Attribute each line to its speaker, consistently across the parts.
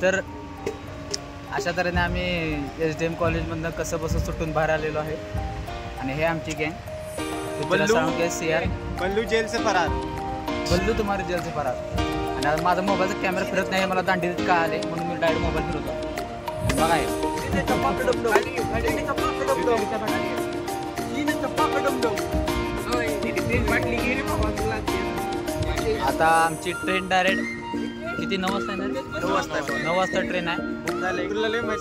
Speaker 1: तर अशा तऱ्हेने आम्ही SDM कॉलेजमधनं कसं बसं सुटून बाहेर आलेलो आहे आणि हे आमची गँग
Speaker 2: बल्लू जेल से फरार.
Speaker 1: बल्लू तुम्हारे जेल से फरार. आणि आज माझा मोबाईलचा कॅमेरा फिरत नाही मला दांडीत का आले म्हणून मी डायरेक्ट मोबाईल फिरवतो. बघा आता आमची ट्रेन डायरेक्ट किती 9 वाजता येणार? 9 वाजता ट्रेन आहे.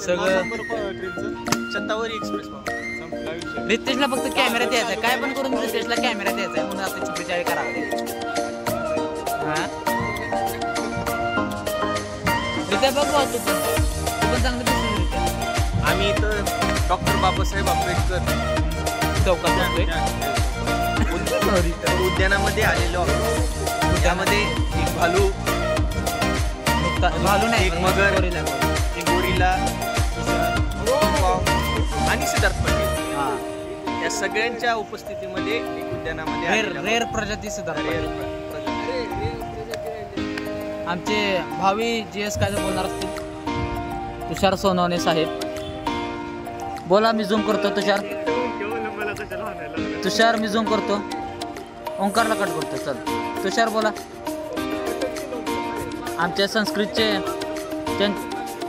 Speaker 1: सगळं
Speaker 2: शतावरी एक्सप्रेस.
Speaker 1: रितेशला फक्त कॅमेरा द्यायचा आहे. काय पण करून रितेशला कॅमेरा द्यायचा आहे म्हणून आता चिपळीचाळी करावं. रितेश बघ तू पण चांगलं दिसतो रितेश.
Speaker 2: आम्ही इथं डॉक्टर बाबासाहेब आंबेडकर
Speaker 1: चौकात
Speaker 2: उद्यानामध्ये आलेलो आहोत. त्यामध्ये एक भालू नाही, एक मगर, एक गोरिला आणि सिद्धार्थ पाटील या सगळ्यांच्या उपस्थितीमध्ये एक उद्यानामध्ये
Speaker 1: रेअर प्रजाती सिद्धार्थ. आमचे भावी GS काय बोलणार असतील? तुषार सोनवणे साहेब बोला. मी झूम करतो. तुषार मी झूम करतो. ओंकारला कट करतो. चल तुषार बोला. आमच्या संस्कृतचे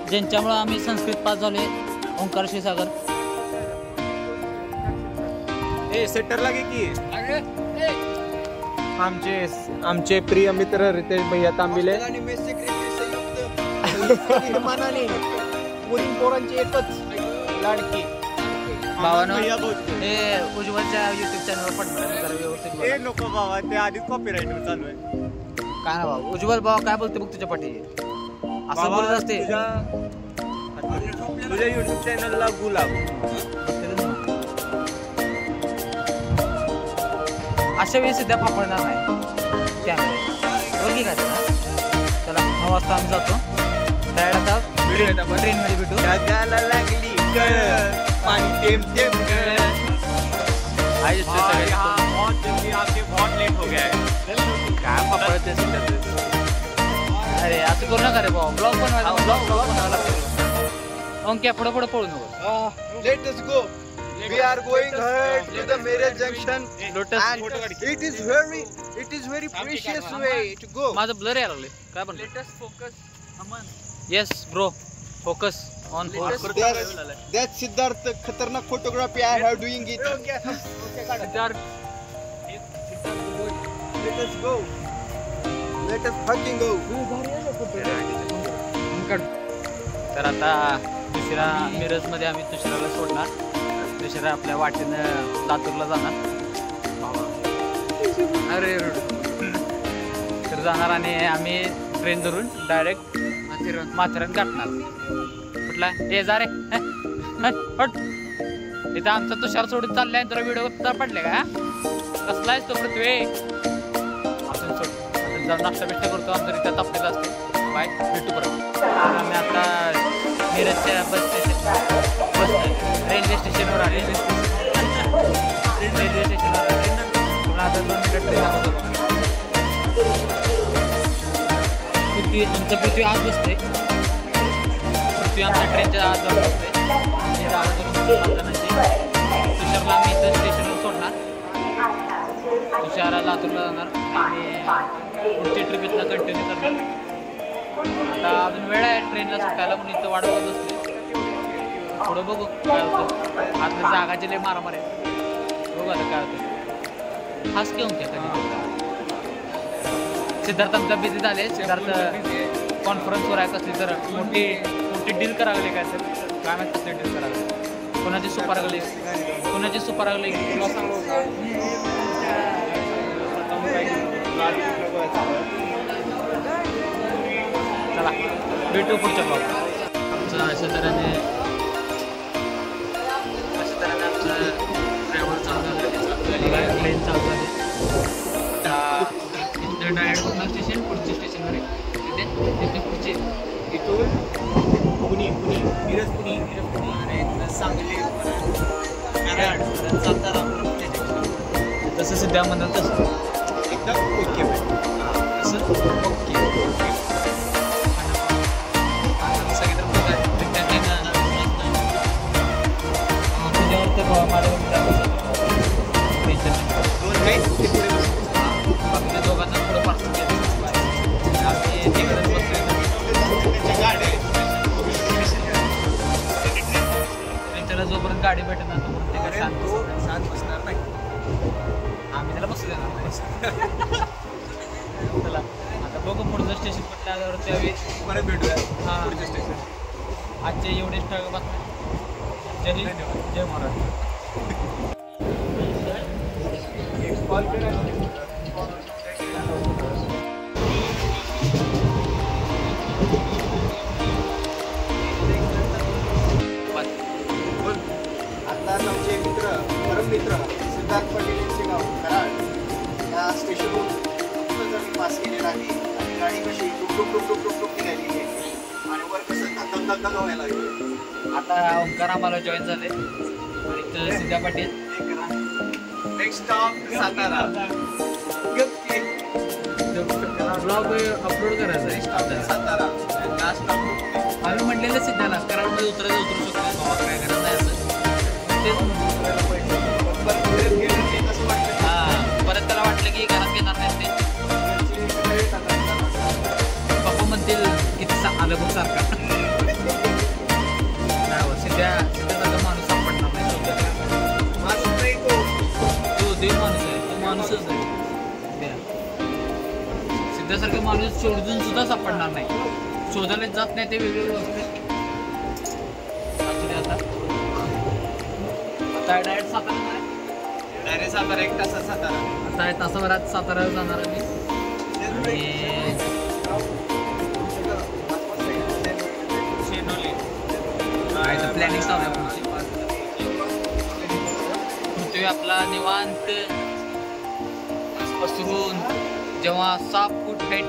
Speaker 1: ज्यांच्यामुळं आम्ही संस्कृत पास झालोय ओंकार क्षीरसागर.
Speaker 2: सेटर लागे की आमचे प्रिय मित्र रितेश भैया तांबिले पोरांची एकच लाडकी
Speaker 1: भावानं हे उज्ज्वलच्या YouTube चॅनलवर पडणार व्यवस्थित.
Speaker 2: हे नको बाबा ते आधीच कॉपीराईट चालू आहे.
Speaker 1: काय ना बाबा उज्ज्वल बाबा काय बोलते बघ तुझ्या पाठी असं बोलत असते.
Speaker 2: तुझ्या YouTube चॅनलला गुलाब
Speaker 1: अशा वेळी सध्या फापडणार नाही कॅमेरा बघी काय चला. 9 वाजता आम्ही जातो डायरेक्ट आता ट्रेनमध्ये भेटू.
Speaker 2: जगाला लागली पाणी थेंब थेंब बहुत लेट हो गया है. काय फापडते
Speaker 1: अरे असं करू नका रे बाबा. ब्लॉग बनवायला लागतो. ओंक्या पुढे पळू नको.
Speaker 2: Let us go. We are going ahead to the Marriage Junction. And it is very precious way to go.
Speaker 1: माझं ब्लर यायला लागले काय पण.
Speaker 2: Let us focus. Aman.
Speaker 1: Yes bro. Focus on
Speaker 2: That Siddharth खतरनाक photography I have doing it.
Speaker 1: Siddharth.
Speaker 2: Let us go. Let us fucking go.
Speaker 1: तर आता दुसऱ्या मिरजमध्ये आम्ही तुषाराला सोडणार. दुसऱ्या आपल्या वाटेनं लातूरला जाणार. अरे तर जाणार आणि आम्ही ट्रेन धरून डायरेक्ट माथेरान गाठणार. कुठला हे जा रे इथं आमचा तुषार सोडून चाललाय. तुला व्हिडिओ पडले का कसला आहेस तो पृथ्वी. आपण सोड जर नाश्ता बिष्टा करतो आमचं रित्या तापलेला असते. बाय भेटू परत. आम्ही आता मिरजच्या रेल्वे स्टेशनवर आले. रेल्वे स्टेशनवर आले आता 2 मिनिट ट्रेन पृथ्वी आज बसते. पृथ्वी आमच्या ट्रेनच्या आज जाऊन बसते. तुषारला आम्ही इथं स्टेशनवर सोडणार. तुषारा लातूरला जाणार आणि पुढची ट्रिप इथला कंटिन्यू करणार. आता अजून वेळ आहे ट्रेनला सुटायला म्हणून इथं वाढत बसते. पुढं बघू काय होतं. आता जागाचे लय मारामार आहे. बघू आता काय होतं. हाच घेऊन घ्या कधी. सिद्धार्थ आमचा बिझी झाले. सिद्धार्थ कॉन्फरन्सवर आहे. कसली तर मोठी डील करावी काय तर काय माहिती कसली डील करावी. कोणाची सुपारगली चला भेटू पुढच्या ब्लॉग. आमचं अशा तऱ्हेने आमचं ट्रॅव्हल चालू झालं. ट्रेन चालू झाली. इथं डायरेक्ट होणार स्टेशन. पुढच्या स्टेशनवर तिथे पुढचे इथून मिरज पुणे आणि इथं सांगली कराड सातारा तसं सध्या म्हणत तसं एकदम ओके. तसं ओके. गाडी भेटणार म्हणून ते काय शांत
Speaker 2: तो
Speaker 1: बसत
Speaker 2: शांत बसणार नाही.
Speaker 1: नाही. आम्ही त्याला बसू देणार नाही. चला आता बघू पुढचं स्टेशन कुठलं आल्यावर त्यावेळी
Speaker 2: परत भेटूया
Speaker 1: हां.
Speaker 2: पुढच्या स्टेशन.
Speaker 1: आजचे एवढे ठळक बातम्या. जय हिंद जय महाराष्ट्र.
Speaker 2: कॉल करा. आता आमचे मित्र परम मित्र सिद्धार्थ पाटील यांचे गाव कराड या स्टेशनवरून आम्ही पास केलेला आहे. आणि गाडी कशी टुक टुक टुक टुक टुक निघालेली आहे आणि वर कसं धक धक धक व्हायला लागली.
Speaker 1: आता ओंकार आम्हाला जॉईन झाले आणि इथं Siddha Patil.
Speaker 2: Next stop Satara.
Speaker 1: Blog upload करायचा
Speaker 2: next stop Satara. Last stop
Speaker 1: आम्ही म्हटलेलं सिद्धाला कराडमध्ये उतरू शकतो बाबा काय करायचं नाही असं तेच हां. परत त्याला वाटलं की घरात घेणार नाही ते पप्पा म्हणतील किती आलं बघ सारखा. नाही सिद्धासारखा माणूस सापडणार नाही. तो देव माणूस आहे तो माणूसच आहे. सिद्धासारखा माणूस शोधून सुद्धा सापडणार नाही. शोधायला जात नाही ते वेगळी गोष्ट. आता डायरेक्ट सातारा नाही.
Speaker 2: डायरेक्ट सातारा 1 तासात सातारा.
Speaker 1: आता तासाभरात साताऱ्याला जाणार आम्ही आणि प्लॅनिंग चालू आहे. पृथ्वी आपला निवांत पसरून जेव्हा 6 फूट हाईट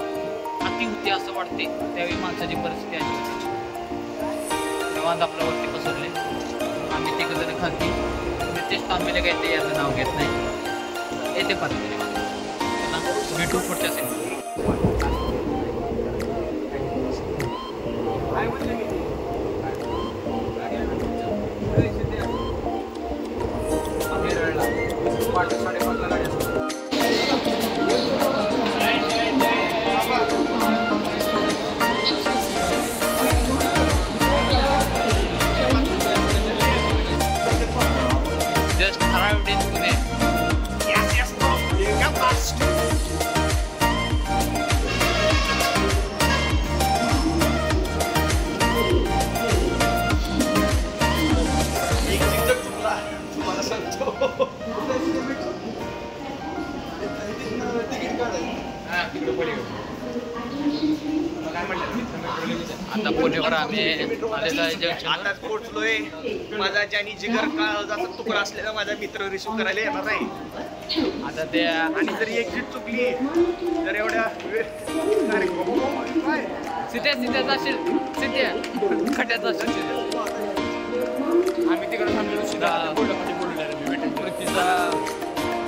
Speaker 1: अति होती असं वाटते त्यावेळी माणसाची परिस्थिती अशी होती. निवांत आपल्यावरती पसरले. आम्ही तिघ जण खालती नितेश तांबेले काय ते याचं नाव घेत नाही येते पाहते निवांत. भेटू पुढच्या set. Just arrived in Pune.
Speaker 2: Yes, bro. You got lost. तुम्हाला सांगतो.
Speaker 1: आता पुणेवर आम्ही आलेलो आहे जंक्शन.
Speaker 2: आता पोहोचलोय. माझा ज्यानी जिगर काळजाचा तुकडा असलेला माझा मित्र रिसिव्ह करायला येणार आहे.
Speaker 1: आता ते
Speaker 2: आणि जरी एक्झिट चुकली तर एवढ्या
Speaker 1: सिद्ध्या जाशील सिद्ध्या खट्यात जाशील. आम्ही तिकडे थांबलेलो सुद्धा तिचा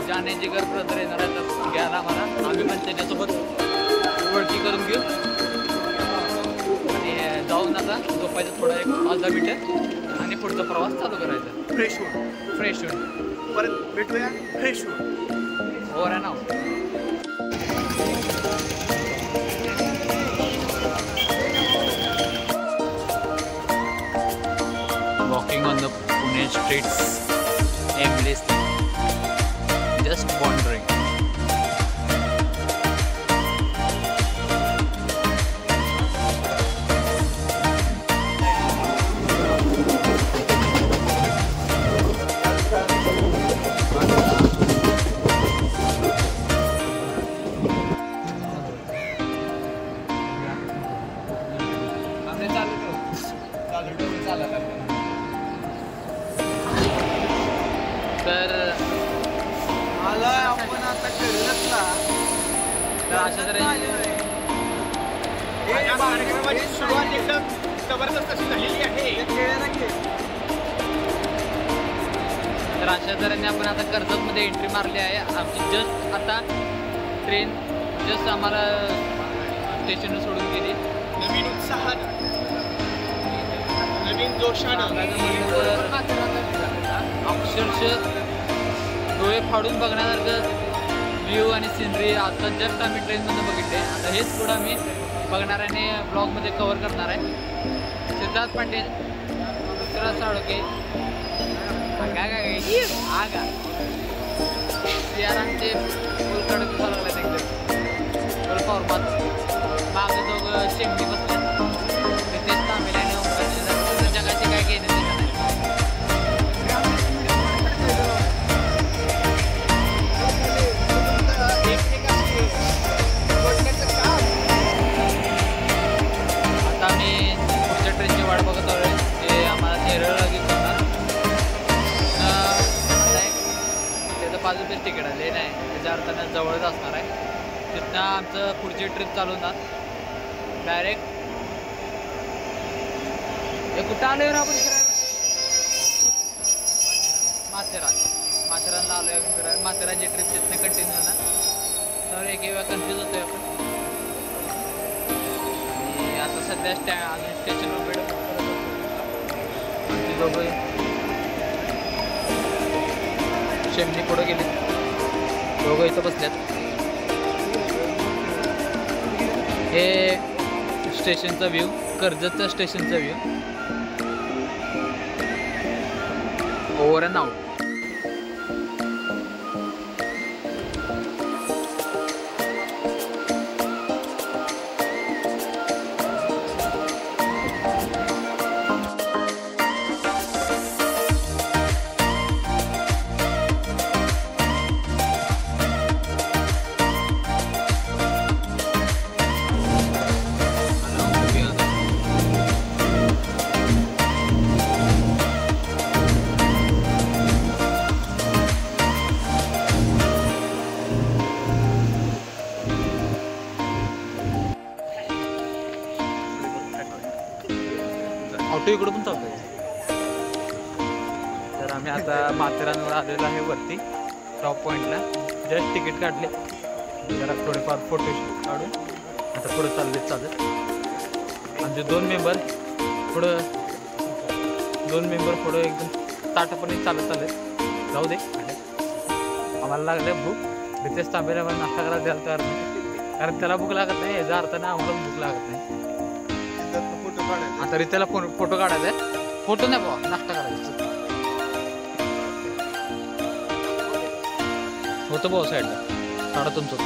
Speaker 1: जाणे जिगर ब्रदर येणार आहे तर घ्यायला आम्हाला. आम्ही पण त्याच्यासोबत ओळखी करून घेऊ आणि जाऊन आता झोपायचं थोडं 1-10 मिनिटं आणि पुढचा प्रवास चालू करायचा. फ्रेश होऊन
Speaker 2: परत भेटूया फ्रेश होऊन.
Speaker 1: Over and out. Walking on the Pune streets aimlessly, just wandering. तर
Speaker 2: आपण आता ठरलंचला.
Speaker 1: तर अशा तऱ्हेने
Speaker 2: कार्यक्रमाची सुरुवात एकदम जबरदस्त अशी झालेली आहे.
Speaker 1: तर अशा तऱ्हेने आपण आता कर्जतमध्ये एंट्री मारली आहे. आमची जस्ट आता ट्रेन जस्ट आम्हाला स्टेशनवर सोडून गेली.
Speaker 2: नवीन उत्साहानं नवीन जोशानं
Speaker 1: अक्षरशः डोळे फाडून बघण्यासारखं व्ह्यू आणि सिनरी आता जस्ट आम्ही ट्रेनमधून बघितले. आता हेच पुढं आम्ही बघणार आणि ब्लॉगमध्ये कव्हर करणार आहे. सिद्धार्थ पाटील, ऋतुराज साळोके, आगा यारांचे फुल कडक चालू लागले एकदम फुल फॉर्मात मागे दोघं शेंगणी बसले तेच तांबेल्याने उभारले जगाचे काय घेणे ते नाही. आता मी पुढच्या ट्रेनची वाट बघत आलोय जे आम्हाला नेरळला घेऊन जाणार. त्याचं 5 रुपये तिकीट आले नाही त्याच्या अर्थानं जवळच असणार आहे. तिथनं आमचं पुढची ट्रिप चालू होणार डायरेक्ट. हे कुठं आलोय आपण फिरायला? माथेरानला आलोय आपण फिरायला. माथेरानची ट्रिप तिथनं कंटिन्यू होणार. तर एक वेळा कन्फ्यूज होतोय आपण. आणि आता सध्या अजून स्टेशनवर वेळ दोघं शेमणी पुढं गेले दोघं इथं बसल्यात. हे स्टेशनचा व्ह्यू कर्जतचं स्टेशनचा view over and out. Auto इकडं पण चालतोय. तर आम्ही आता माथेरानवर आलेलो आहे वरती टॉप पॉईंटला. जस्ट तिकीट काढले जरा थोडेफार फोटो काढून आता पुढं चालत आमचे 2 मेंबर पुढं एकदम ताटापणे चालत आले. जाऊ दे आम्हाला लागलं भूक. रितेश तांबेला मला नाश्ता करायला द्यायला तयार नाही कारण त्याला भूक लागत नाही. याचा अर्थानं आम्हाला भूक लागत नाही. आता रित्याला फोटो काढायचा आहे. फोटो नाही बाबा नाश्ता करायचा होतं भाऊ साईडला काढा तुमचं.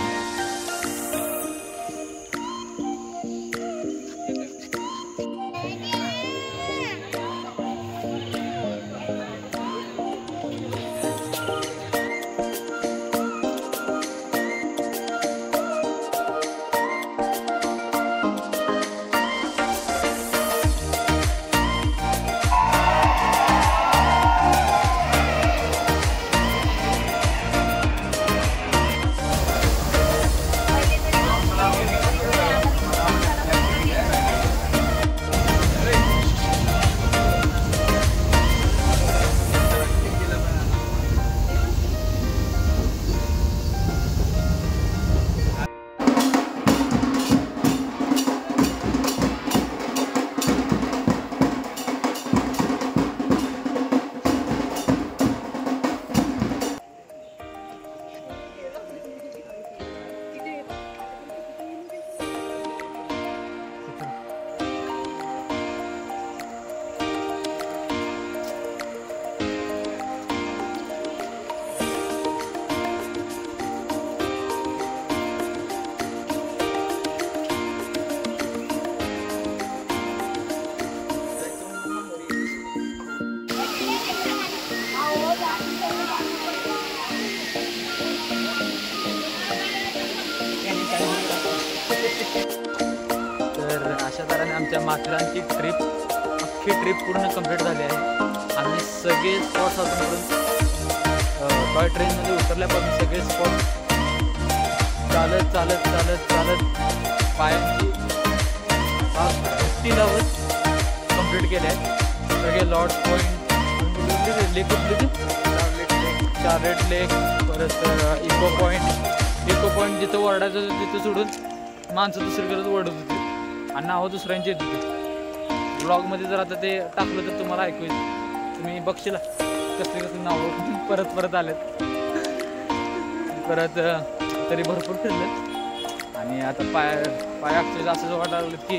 Speaker 1: तर अशा तऱ्हेने आमच्या माथेरानची अख्खी ट्रिप पूर्ण कंप्लीट झाली आहे. आम्ही सगळे स्पॉट्स अजूनपर्यंत टॉय ट्रेनमध्ये उतरल्यापासून सगळे स्पॉट चालत पायांची भक्ती लावत कंप्लीट केले आहेत. सगळे लॉर्ड पॉईंट लेक चार्लेट लेक परत इको पॉईंट जिथं ओरडायचं होतं तिथं सोडून माणसं दुसरीकडे ओरडत होती आणि नावं दुसऱ्यांची येत होती. ब्लॉगमध्ये जर आता ते टाकलं तर तुम्हाला ऐकू येईल. तुम्ही बघशील कसली नावं परत आलेत. परत तरी भरपूर फिरलेत आणि आता पाय अक्षरशः असं वाटायला लागलं की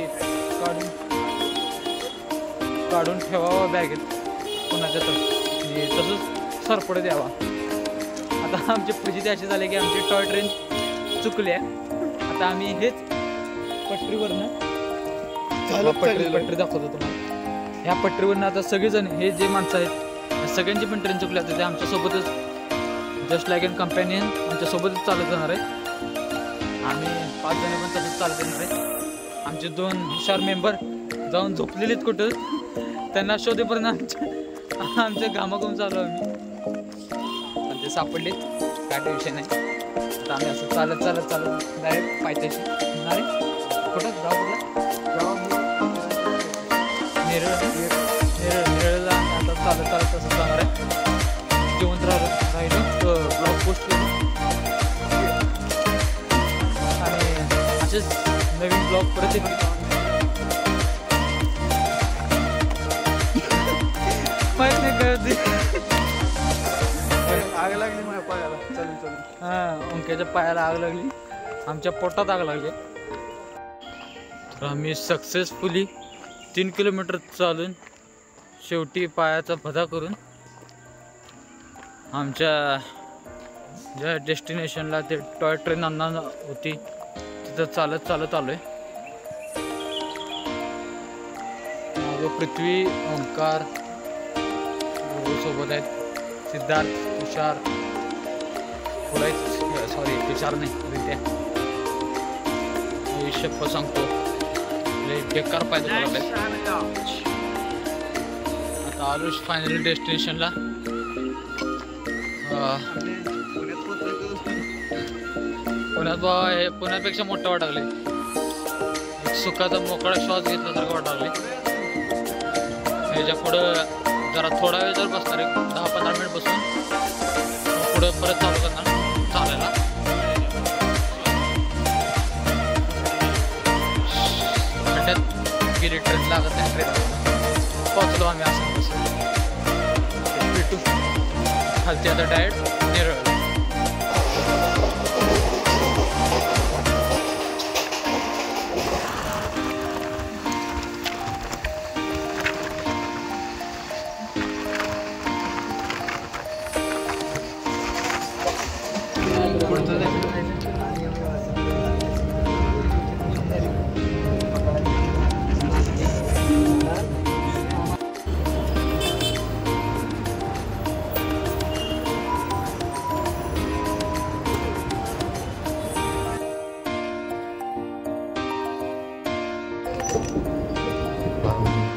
Speaker 1: काढून ठेवावं बॅगेत कोणाच्या तर. आणि तसंच सरपड द्यावा. आता आमची परिस्थिती अशी झाली की आमची टॉय ट्रेन चुकली आहे. आता आम्ही हेच पटरीवरनं पटरी दाखवतो तुम्हाला. ह्या पटरीवरनं आता सगळेजण हे जे माणसं आहेत या सगळ्यांची पण ट्रेन चुकली होती. ते आमच्यासोबतच जस्ट लाईक अन कंपॅनियन आमच्यासोबतच चालत जाणार आहे. आम्ही 5 जण पण तसंच चालत येणार आहे. आमचे 2 हुशार मेंबर जाऊन झोपलेलेत कुठं, त्यांना शोधेपर्यंत आमच्या घामाघूम चालू आम्ही, पण ते सापडले काय विषय नाही. आता आम्ही असं चालत चालत चालत डायरेक्ट पायथ्याशी येणार आहे. कुठं गाव नेरळला आता चालत चालत तसं जाणार आहे. जिवंत राहिलं ब्लॉग पोस्ट केलं आणि असेच नवीन ब्लॉग परत येतील. माहीत नाही कळत
Speaker 2: आग लागली माझ्या पायाला चालून चालून.
Speaker 1: हां, अंक्याच्या पायाला आग लागली, आमच्या पोटात आग लागली. तर आम्ही सक्सेसफुली 3 किलोमीटर चालून शेवटी पायाचा भदा करून आमच्या ज्या डेस्टिनेशनला ते टॉय ट्रेन आणणार होती तिथं चालत चालत आलो आहे. माझं पृथ्वी, ओंकार सोबत आहेत, सिद्धार्थ, तुषार पुढे सॉरी तुषार नाही रित्या. शप्प सांगतो बेकार पाहिजे. आता आलो फायनली डेस्टिनेशनला. पुण्यात बाबा हे पुण्यापेक्षा मोठं वाटागले. एक सुखाचा मोकळा श्वास घेतल्यासारखं वाटागले. ह्याच्या पुढं जरा थोडा वेळ जर बसणार, एक 10-15 मिनिट बसून पुढं परत चालू करणार चालायला. खड्ड्यात गेली ट्रेन लागत नाही. ट्रेन पोचलो आम्ही असं बसून. भेटू खालती आता डायरेक्ट नेरळ.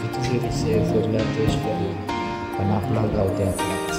Speaker 3: किती फिरल्या पण आपला गाव ते आपलाच.